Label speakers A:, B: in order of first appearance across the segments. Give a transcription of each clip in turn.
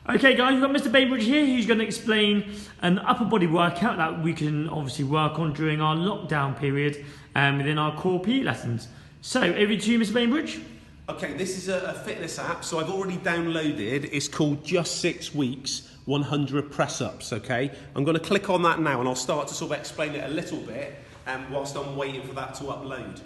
A: Okay guys, we've got Mr. Bainbridge here who's going to explain an upper body workout that we can obviously work on during our lockdown period within our core PE lessons. So, over to you Mr. Bainbridge.
B: Okay, this is a fitness app, so I've already downloaded. It's called Just 6 Weeks, 100 Press-Ups, okay? I'm going to click on that now and I'll start to sort of explain it a little bit whilst I'm waiting for that to upload.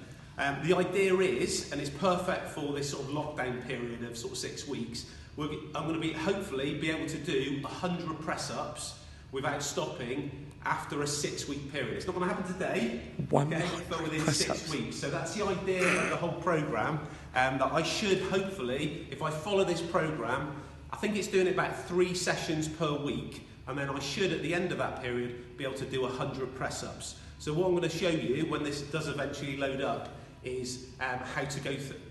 B: The idea is, and it's perfect for this sort of lockdown period of sort of 6 weeks, I'm going to hopefully be able to do 100 press-ups without stopping after a 6-week period. It's not going to happen today, okay, but within 6 weeks. So that's the idea of the whole programme, that I should hopefully, if I follow this programme, I think it's doing about 3 sessions per week, and then I should at the end of that period be able to do 100 press-ups. So what I'm going to show you when this does eventually load up is how to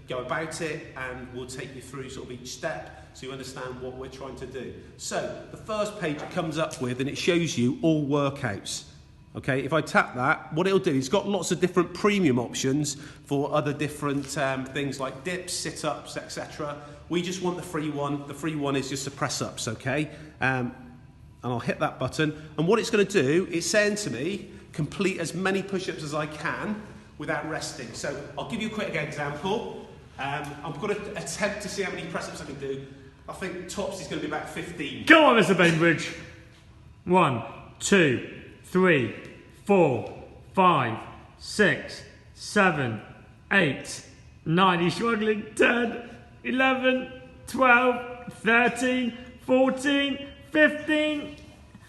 B: go about it, and we'll take you through sort of each step so you understand what we're trying to do. So the first page it comes up with, and it shows you all workouts. Okay, if I tap that, what it'll do, it's got lots of different premium options for other different things like dips, sit-ups, etc. We just want the free one. The free one is just the press-ups, okay? And I'll hit that button, and what it's going to do, it's saying to me, complete as many push-ups as I can without resting. So I'll give you a quick example. I'm going to attempt to see how many press-ups I can do. I think tops is going to be about 15.
A: Go on, Mr. Bainbridge. 1, 2, 3, 4, 5, 6, 7, 8, 9. He's struggling. 10, 11, 12, 13, 14, 15.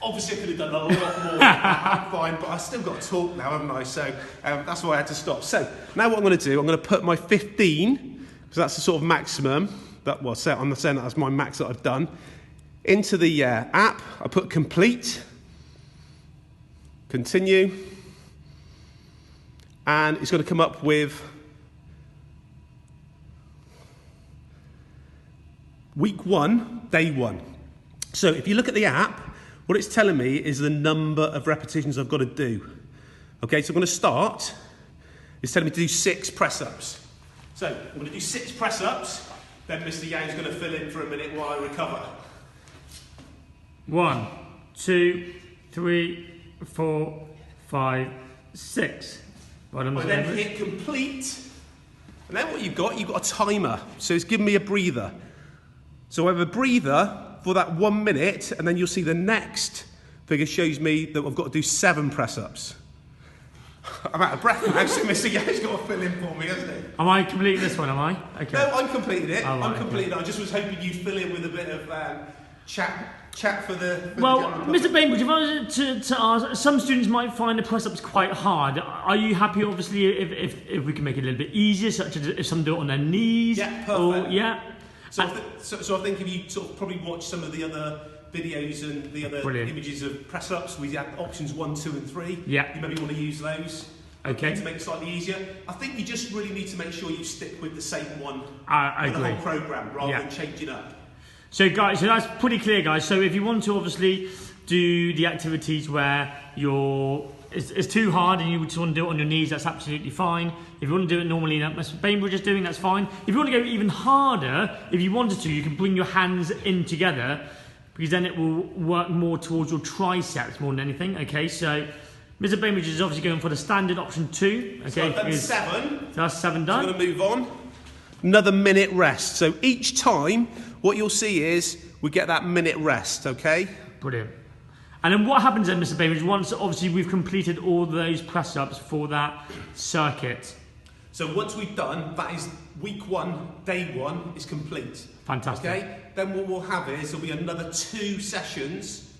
B: Obviously I could have done a lot more. I'm fine, but I've still got to talk now, haven't I? So that's why I had to stop. So now what I'm going to do, I'm going to put my 15, because that's the sort of maximum. I'm saying that's my max that I've done. Into the app, I put complete, continue, and it's going to come up with week 1, day 1. So if you look at the app, what it's telling me is the number of repetitions I've got to do. Okay, so I'm going to start. It's telling me to do 6 press-ups. So I'm going to do 6 press-ups. Then Mr. Yang's going to fill in for a minute while I recover.
A: 1, 2, 3, 4, 5, 6. Right,
B: I then hit complete. And then what you've got a timer. So it's giving me a breather. So I have a breather for that 1 minute, and then you'll see the next figure shows me that I've got to do 7 press-ups. I'm out of breath now, so Mr. Yang's got to fill in for me, hasn't he?
A: Am I completing this one, am I? Okay.
B: No, I'm completing it.
A: Oh, right,
B: I'm completing it. I just was hoping you'd fill in with a bit of chat for the
A: Well, Mr. Bainbridge, if I was to ask, some students might find the press-ups quite hard. Are you happy, obviously, if we can make it a little bit easier, such as if some do it on their knees?
B: Yeah, perfect.
A: Or, yeah.
B: So I think if you sort of probably watch some of the other videos and the other images of press-ups, we have options 1, 2 and 3.
A: Yeah.
B: You maybe want to use those.
A: Okay.
B: To make it slightly easier. I think you just really need to make sure you stick with the same one
A: I
B: for
A: agree.
B: the whole programme rather than changing up.
A: So guys, so that's pretty clear, guys. So if you want to obviously do the activities where it's too hard and you just want to do it on your knees, that's absolutely fine. If you want to do it normally, that Mr. Bainbridge is doing, that's fine. If you want to go even harder, if you wanted to, you can bring your hands in together, because then it will work more towards your triceps more than anything. Okay, so Mr. Bainbridge is obviously going for the standard option 2. Okay,
B: so I've done 7.
A: So that's 7 done.
B: I'm going to move on. Another minute rest. So each time, what you'll see is we get that minute rest. Okay.
A: Brilliant. And then what happens then, Mr. Bainbridge, once obviously we've completed all those press-ups for that circuit?
B: So once we've done, that is week 1, day 1 is complete.
A: Fantastic.
B: Okay. Then what we'll have is there'll be another 2 sessions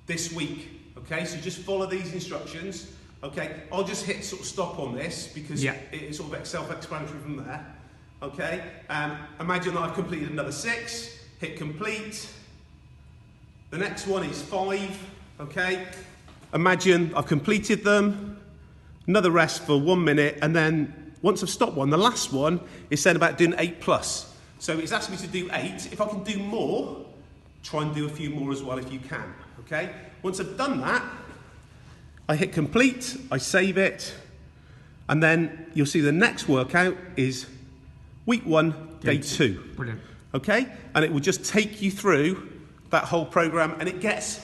B: this week. Okay, so just follow these instructions. Okay, I'll just hit sort of stop on this because it's sort of self-explanatory from there. Okay, imagine that I've completed another 6. Hit complete. The next one is 5. Okay, imagine I've completed them. Another rest for 1 minute, and then once I've stopped one, the last one is saying about doing 8+. So it's asking me to do 8. If I can do more, try and do a few more as well if you can. Okay. Once I've done that, I hit complete, I save it, and then you'll see the next workout is week 1, day 2.
A: Brilliant.
B: Okay? And it will just take you through that whole program, and it gets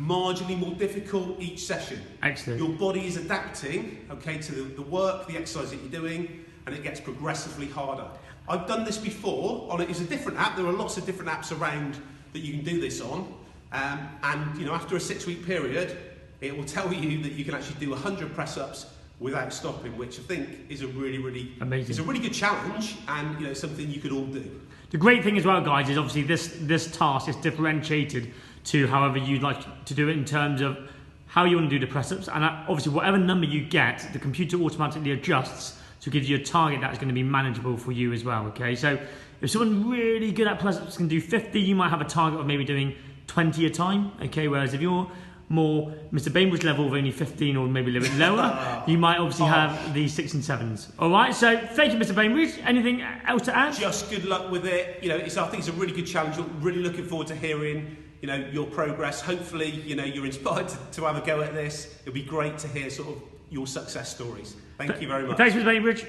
B: marginally more difficult each session.
A: Excellent.
B: Your body is adapting, okay, to the work, the exercise that you're doing, and it gets progressively harder. I've done this before. It's a different app. There are lots of different apps around that you can do this on, and you know, after a 6-week period, it will tell you that you can actually do 100 press-ups without stopping, which I think is a really
A: amazing.
B: It's a really good challenge, and you know, something you could all do.
A: The great thing as well, guys, is obviously this task is differentiated to however you'd like to do it in terms of how you want to do the press-ups, and obviously whatever number you get, the computer automatically adjusts to give you a target that's going to be manageable for you as well. Okay, so if someone really good at press-ups can do 50, you might have a target of maybe doing 20 a time. Okay, whereas if you're more Mr. Bainbridge level of only 15 or maybe a little bit lower, you might obviously have the 6 and 7s. All right, so thank you, Mr. Bainbridge. Anything else to add?
B: Just good luck with it. You know, I think it's a really good challenge. I'm really looking forward to hearing, you know, your progress. Hopefully, you know, you're inspired to have a go at this. It'll be great to hear sort of your success stories. Thank you very much.
A: Thanks, Mr. Bainbridge.